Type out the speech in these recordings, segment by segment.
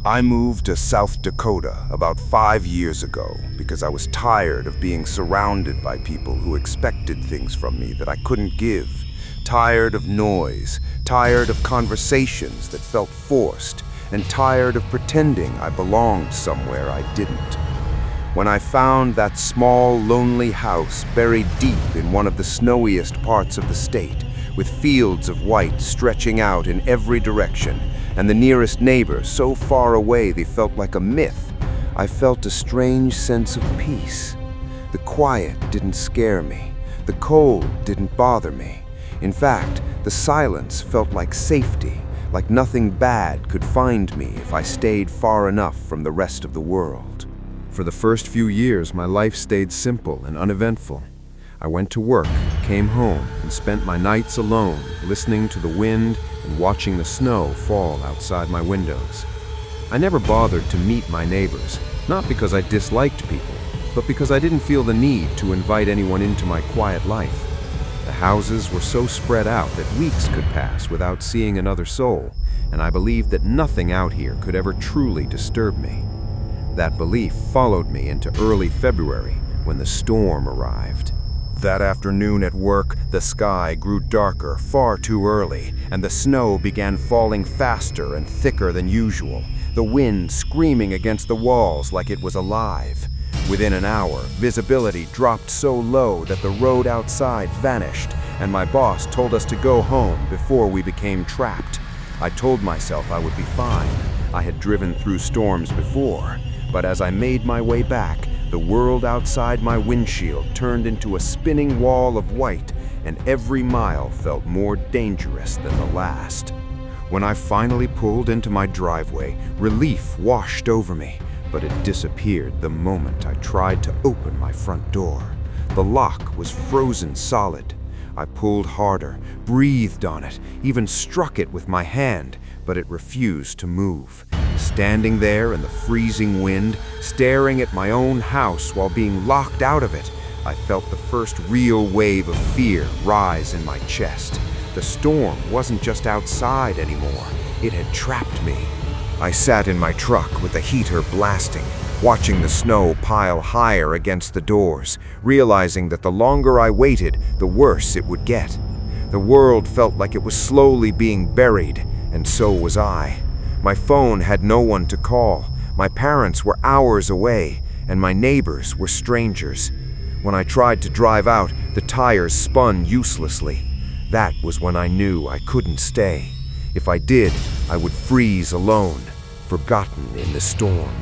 I moved to South Dakota about 5 years ago because I was tired of being surrounded by people who expected things from me that I couldn't give. Tired of noise, tired of conversations that felt forced, and tired of pretending I belonged somewhere I didn't. When I found that small, lonely house buried deep in one of the snowiest parts of the state, with fields of white stretching out in every direction, and the nearest neighbor so far away they felt like a myth, I felt a strange sense of peace. The quiet didn't scare me. The cold didn't bother me. In fact, the silence felt like safety, like nothing bad could find me if I stayed far enough from the rest of the world. For the first few years, my life stayed simple and uneventful. I went to work, came home, and spent my nights alone, listening to the wind and watching the snow fall outside my windows. I never bothered to meet my neighbors, not because I disliked people, but because I didn't feel the need to invite anyone into my quiet life. The houses were so spread out that weeks could pass without seeing another soul, and I believed that nothing out here could ever truly disturb me. That belief followed me into early February when the storm arrived. That afternoon at work, the sky grew darker far too early, and the snow began falling faster and thicker than usual, the wind screaming against the walls like it was alive. Within an hour, visibility dropped so low that the road outside vanished, and my boss told us to go home before we became trapped. I told myself I would be fine. I had driven through storms before, but as I made my way back, the world outside my windshield turned into a spinning wall of white, and every mile felt more dangerous than the last. When I finally pulled into my driveway, relief washed over me, but it disappeared the moment I tried to open my front door. The lock was frozen solid. I pulled harder, breathed on it, even struck it with my hand, but it refused to move. Standing there in the freezing wind, staring at my own house while being locked out of it, I felt the first real wave of fear rise in my chest. The storm wasn't just outside anymore, it had trapped me. I sat in my truck with the heater blasting, watching the snow pile higher against the doors, realizing that the longer I waited, the worse it would get. The world felt like it was slowly being buried, and so was I. My phone had no one to call. My parents were hours away, and my neighbors were strangers. When I tried to drive out, the tires spun uselessly. That was when I knew I couldn't stay. If I did, I would freeze alone, forgotten in the storm.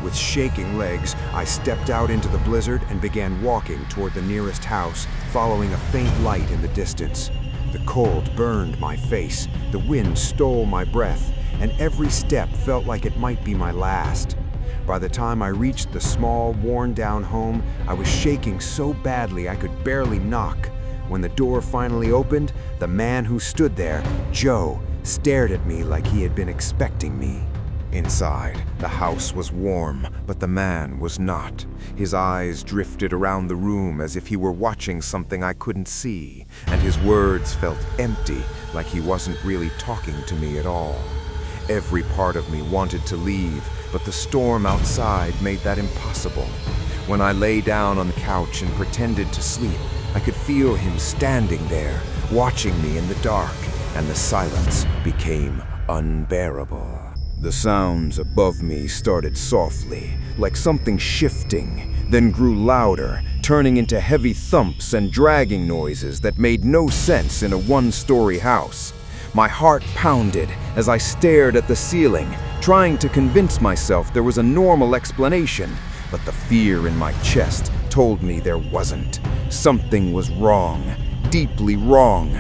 With shaking legs, I stepped out into the blizzard and began walking toward the nearest house, following a faint light in the distance. The cold burned my face, the wind stole my breath, and every step felt like it might be my last. By the time I reached the small, worn-down home, I was shaking so badly I could barely knock. When the door finally opened, the man who stood there, Joe, stared at me like he had been expecting me. Inside, the house was warm, but the man was not. His eyes drifted around the room as if he were watching something I couldn't see, and his words felt empty, like he wasn't really talking to me at all. Every part of me wanted to leave, but the storm outside made that impossible. When I lay down on the couch and pretended to sleep, I could feel him standing there, watching me in the dark, and the silence became unbearable. The sounds above me started softly, like something shifting, then grew louder, turning into heavy thumps and dragging noises that made no sense in a one-story house. My heart pounded as I stared at the ceiling, trying to convince myself there was a normal explanation, but the fear in my chest told me there wasn't. Something was wrong, deeply wrong.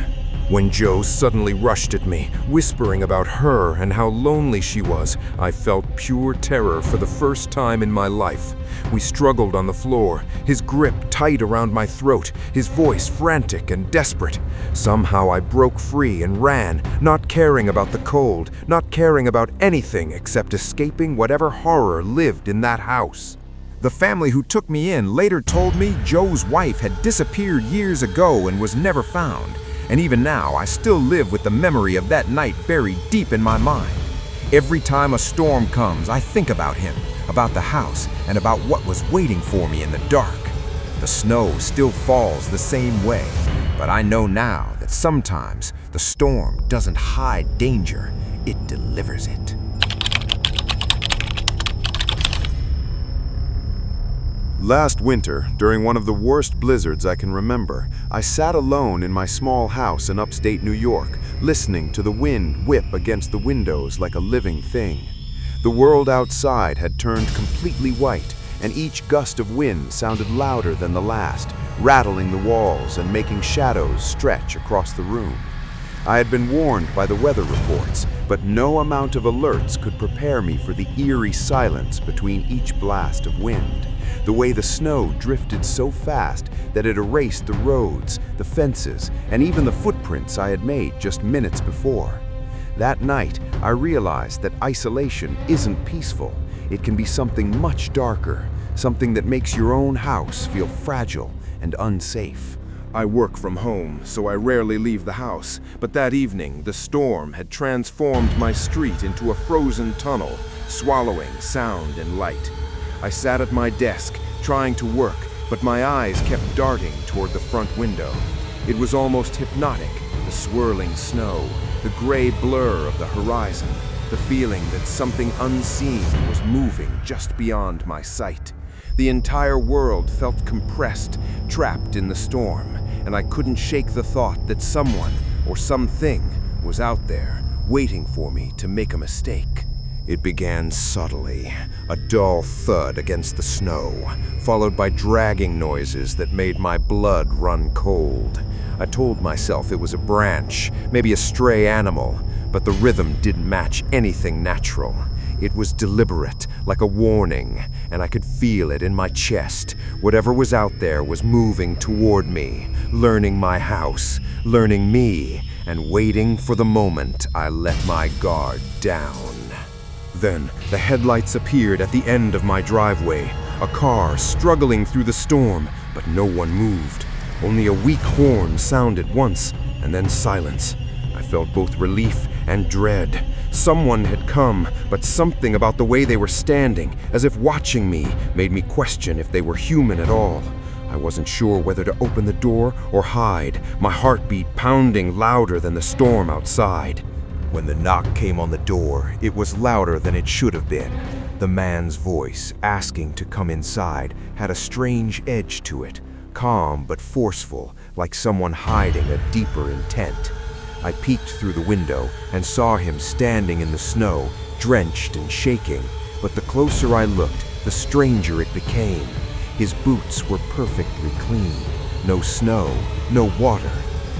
When Joe suddenly rushed at me, whispering about her and how lonely she was, I felt pure terror for the first time in my life. We struggled on the floor, his grip tight around my throat, his voice frantic and desperate. Somehow I broke free and ran, not caring about the cold, not caring about anything except escaping whatever horror lived in that house. The family who took me in later told me Joe's wife had disappeared years ago and was never found. And even now, I still live with the memory of that night buried deep in my mind. Every time a storm comes, I think about him, about the house, and about what was waiting for me in the dark. The snow still falls the same way, but I know now that sometimes the storm doesn't hide danger, it delivers it. Last winter, during one of the worst blizzards I can remember, I sat alone in my small house in upstate New York, listening to the wind whip against the windows like a living thing. The world outside had turned completely white, and each gust of wind sounded louder than the last, rattling the walls and making shadows stretch across the room. I had been warned by the weather reports, but no amount of alerts could prepare me for the eerie silence between each blast of wind. The way the snow drifted so fast that it erased the roads, the fences, and even the footprints I had made just minutes before. That night, I realized that isolation isn't peaceful. It can be something much darker, something that makes your own house feel fragile and unsafe. I work from home, so I rarely leave the house, but that evening, the storm had transformed my street into a frozen tunnel, swallowing sound and light. I sat at my desk, trying to work, but my eyes kept darting toward the front window. It was almost hypnotic, the swirling snow, the gray blur of the horizon, the feeling that something unseen was moving just beyond my sight. The entire world felt compressed, trapped in the storm, and I couldn't shake the thought that someone or something was out there, waiting for me to make a mistake. It began subtly, a dull thud against the snow, followed by dragging noises that made my blood run cold. I told myself it was a branch, maybe a stray animal, but the rhythm didn't match anything natural. It was deliberate, like a warning, and I could feel it in my chest. Whatever was out there was moving toward me, learning my house, learning me, and waiting for the moment I let my guard down. Then, the headlights appeared at the end of my driveway, a car struggling through the storm, but no one moved. Only a weak horn sounded once, and then silence. I felt both relief and dread. Someone had come, but something about the way they were standing, as if watching me, made me question if they were human at all. I wasn't sure whether to open the door or hide, my heartbeat pounding louder than the storm outside. When the knock came on the door, it was louder than it should have been. The man's voice, asking to come inside, had a strange edge to it, calm but forceful, like someone hiding a deeper intent. I peeked through the window and saw him standing in the snow, drenched and shaking, but the closer I looked, the stranger it became. His boots were perfectly clean, no snow, no water.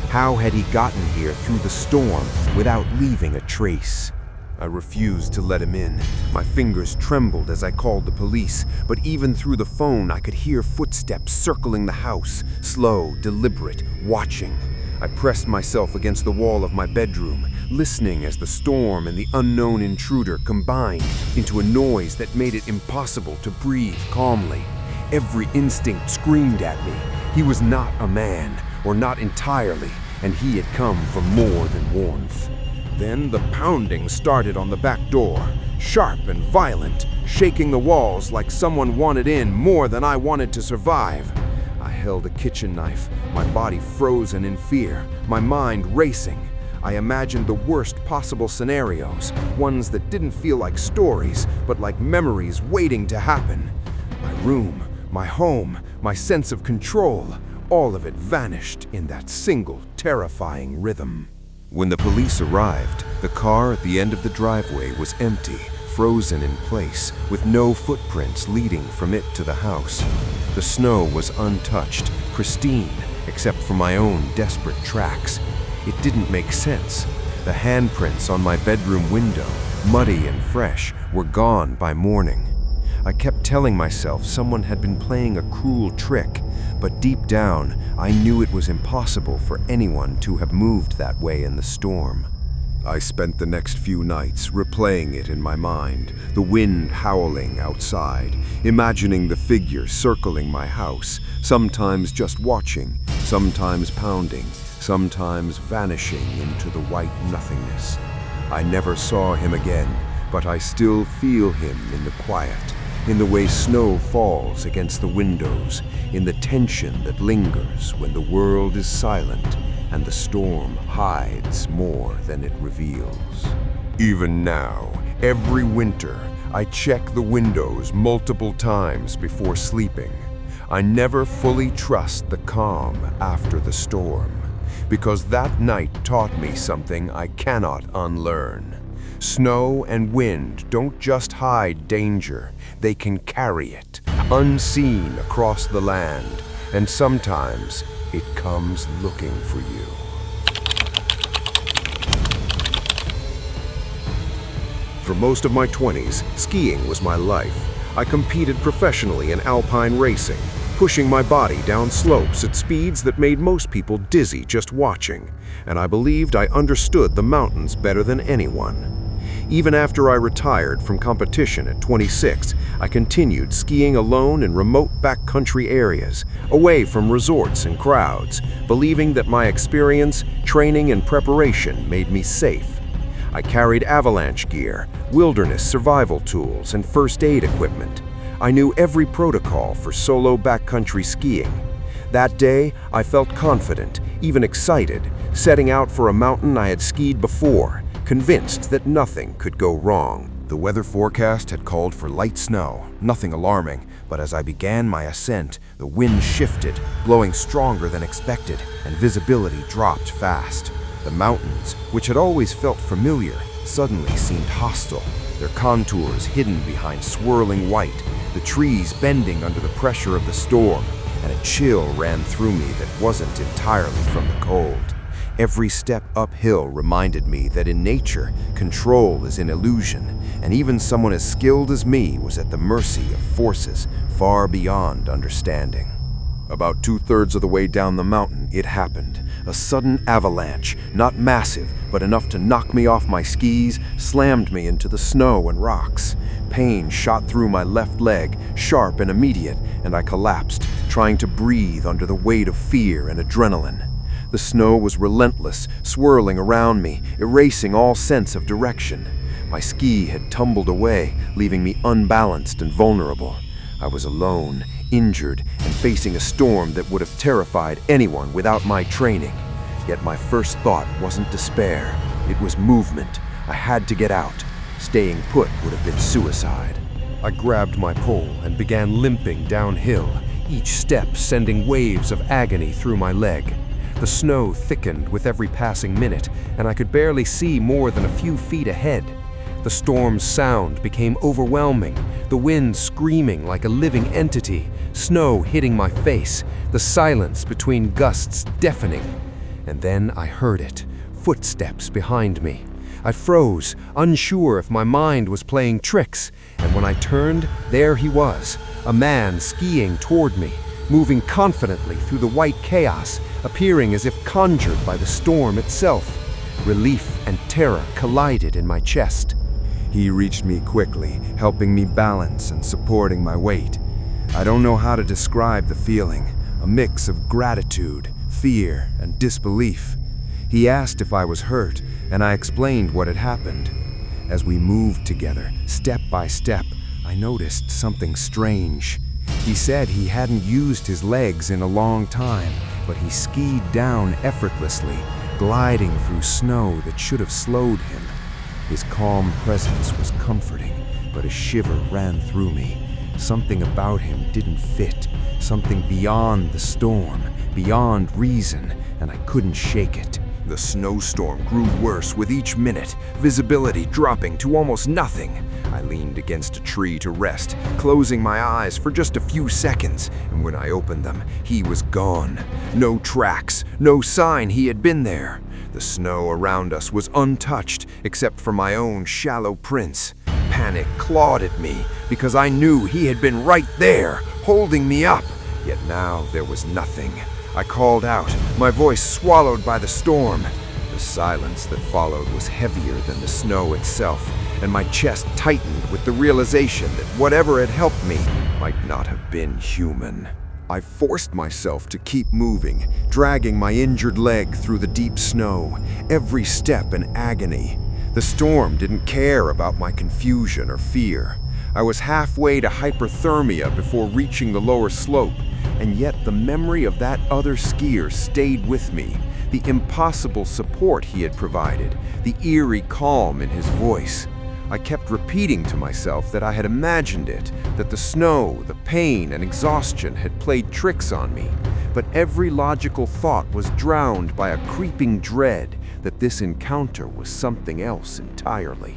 How had he gotten here through the storm without leaving a trace? I refused to let him in. My fingers trembled as I called the police, but even through the phone I could hear footsteps circling the house, slow, deliberate, watching. I pressed myself against the wall of my bedroom, listening as the storm and the unknown intruder combined into a noise that made it impossible to breathe calmly. Every instinct screamed at me. He was not a man, or not entirely, and he had come for more than warmth. Then the pounding started on the back door, sharp and violent, shaking the walls like someone wanted in more than I wanted to survive. I held a kitchen knife, my body frozen in fear, my mind racing. I imagined the worst possible scenarios, ones that didn't feel like stories, but like memories waiting to happen. My room, my home, my sense of control, all of it vanished in that single terrifying rhythm. When the police arrived, the car at the end of the driveway was empty, frozen in place, with no footprints leading from it to the house. The snow was untouched, pristine, except for my own desperate tracks. It didn't make sense. The handprints on my bedroom window, muddy and fresh, were gone by morning. I kept telling myself someone had been playing a cruel trick, but deep down, I knew it was impossible for anyone to have moved that way in the storm. I spent the next few nights replaying it in my mind, the wind howling outside, imagining the figure circling my house, sometimes just watching, sometimes pounding, sometimes vanishing into the white nothingness. I never saw him again, but I still feel him in the quiet, in the way snow falls against the windows, in the tension that lingers when the world is silent and the storm hides more than it reveals. Even now, every winter, I check the windows multiple times before sleeping. I never fully trust the calm after the storm, because that night taught me something I cannot unlearn. Snow and wind don't just hide danger, they can carry it, unseen across the land, and sometimes it comes looking for you. For most of my 20s, skiing was my life. I competed professionally in alpine racing, pushing my body down slopes at speeds that made most people dizzy just watching, and I believed I understood the mountains better than anyone. Even after I retired from competition at 26, I continued skiing alone in remote backcountry areas, away from resorts and crowds, believing that my experience, training, and preparation made me safe. I carried avalanche gear, wilderness survival tools, and first aid equipment. I knew every protocol for solo backcountry skiing. That day, I felt confident, even excited, setting out for a mountain I had skied before, convinced that nothing could go wrong. The weather forecast had called for light snow, nothing alarming, but as I began my ascent, the wind shifted, blowing stronger than expected, and visibility dropped fast. The mountains, which had always felt familiar, suddenly seemed hostile, their contours hidden behind swirling white, the trees bending under the pressure of the storm, and a chill ran through me that wasn't entirely from the cold. Every step uphill reminded me that in nature, control is an illusion, and even someone as skilled as me was at the mercy of forces far beyond understanding. About 2/3 of the way down the mountain, it happened. A sudden avalanche, not massive, but enough to knock me off my skis, slammed me into the snow and rocks. Pain shot through my left leg, sharp and immediate, and I collapsed, trying to breathe under the weight of fear and adrenaline. The snow was relentless, swirling around me, erasing all sense of direction. My ski had tumbled away, leaving me unbalanced and vulnerable. I was alone, injured, and facing a storm that would have terrified anyone without my training. Yet my first thought wasn't despair. It was movement. I had to get out. Staying put would have been suicide. I grabbed my pole and began limping downhill, each step sending waves of agony through my leg. The snow thickened with every passing minute, and I could barely see more than a few feet ahead. The storm's sound became overwhelming, the wind screaming like a living entity, snow hitting my face, the silence between gusts deafening. And then I heard it, footsteps behind me. I froze, unsure if my mind was playing tricks, and when I turned, there he was, a man skiing toward me, moving confidently through the white chaos, appearing as if conjured by the storm itself. Relief and terror collided in my chest. He reached me quickly, helping me balance and supporting my weight. I don't know how to describe the feeling, a mix of gratitude, fear, and disbelief. He asked if I was hurt, and I explained what had happened. As we moved together, step by step, I noticed something strange. He said he hadn't used his legs in a long time, but he skied down effortlessly, gliding through snow that should have slowed him. His calm presence was comforting, but a shiver ran through me. Something about him didn't fit, something beyond the storm, beyond reason, and I couldn't shake it. The snowstorm grew worse with each minute, visibility dropping to almost nothing. I leaned against a tree to rest, closing my eyes for just a few seconds, and when I opened them, he was gone. No tracks, no sign he had been there. The snow around us was untouched, except for my own shallow prints. Panic clawed at me, because I knew he had been right there, holding me up. Yet now there was nothing. I called out, my voice swallowed by the storm. The silence that followed was heavier than the snow itself, and my chest tightened with the realization that whatever had helped me might not have been human. I forced myself to keep moving, dragging my injured leg through the deep snow, every step an agony. The storm didn't care about my confusion or fear. I was halfway to hyperthermia before reaching the lower slope, and yet the memory of that other skier stayed with me. The impossible support he had provided, the eerie calm in his voice. I kept repeating to myself that I had imagined it, that the snow, the pain, and exhaustion had played tricks on me. But every logical thought was drowned by a creeping dread that this encounter was something else entirely.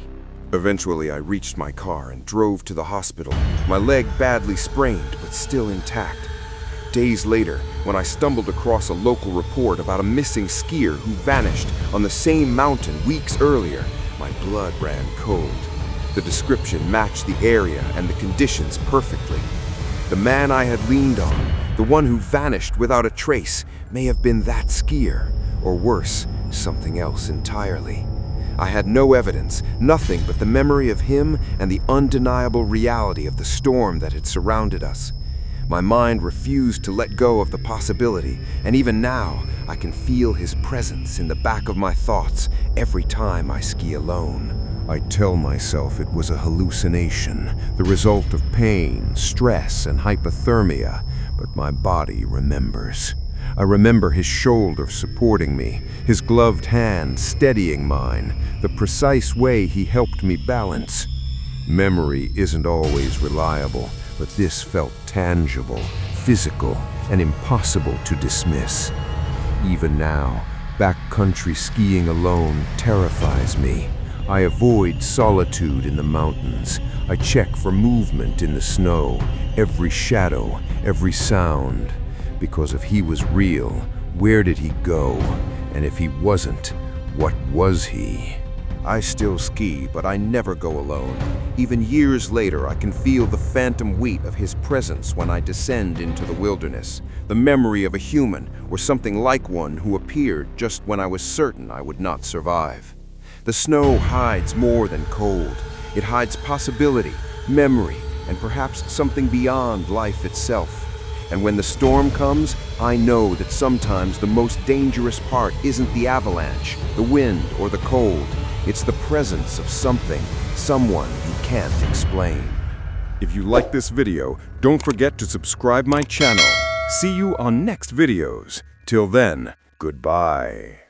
Eventually, I reached my car and drove to the hospital, my leg badly sprained but still intact. Days later, when I stumbled across a local report about a missing skier who vanished on the same mountain weeks earlier, my blood ran cold. The description matched the area and the conditions perfectly. The man I had leaned on, the one who vanished without a trace, may have been that skier, or worse, something else entirely. I had no evidence, nothing but the memory of him and the undeniable reality of the storm that had surrounded us. My mind refused to let go of the possibility, and even now, I can feel his presence in the back of my thoughts every time I ski alone. I tell myself it was a hallucination, the result of pain, stress, and hypothermia, but my body remembers. I remember his shoulder supporting me, his gloved hand steadying mine, the precise way he helped me balance. Memory isn't always reliable, but this felt tangible, physical, and impossible to dismiss. Even now, backcountry skiing alone terrifies me. I avoid solitude in the mountains. I check for movement in the snow, every shadow, every sound. Because if he was real, where did he go? And if he wasn't, what was he? I still ski, but I never go alone. Even years later, I can feel the phantom weight of his presence when I descend into the wilderness. The memory of a human, or something like one, who appeared just when I was certain I would not survive. The snow hides more than cold. It hides possibility, memory, and perhaps something beyond life itself. And when the storm comes, I know that sometimes the most dangerous part isn't the avalanche, the wind, or the cold. It's the presence of something, someone you can't explain. If you like this video, don't forget to subscribe my channel. See you on next videos. Till then, goodbye.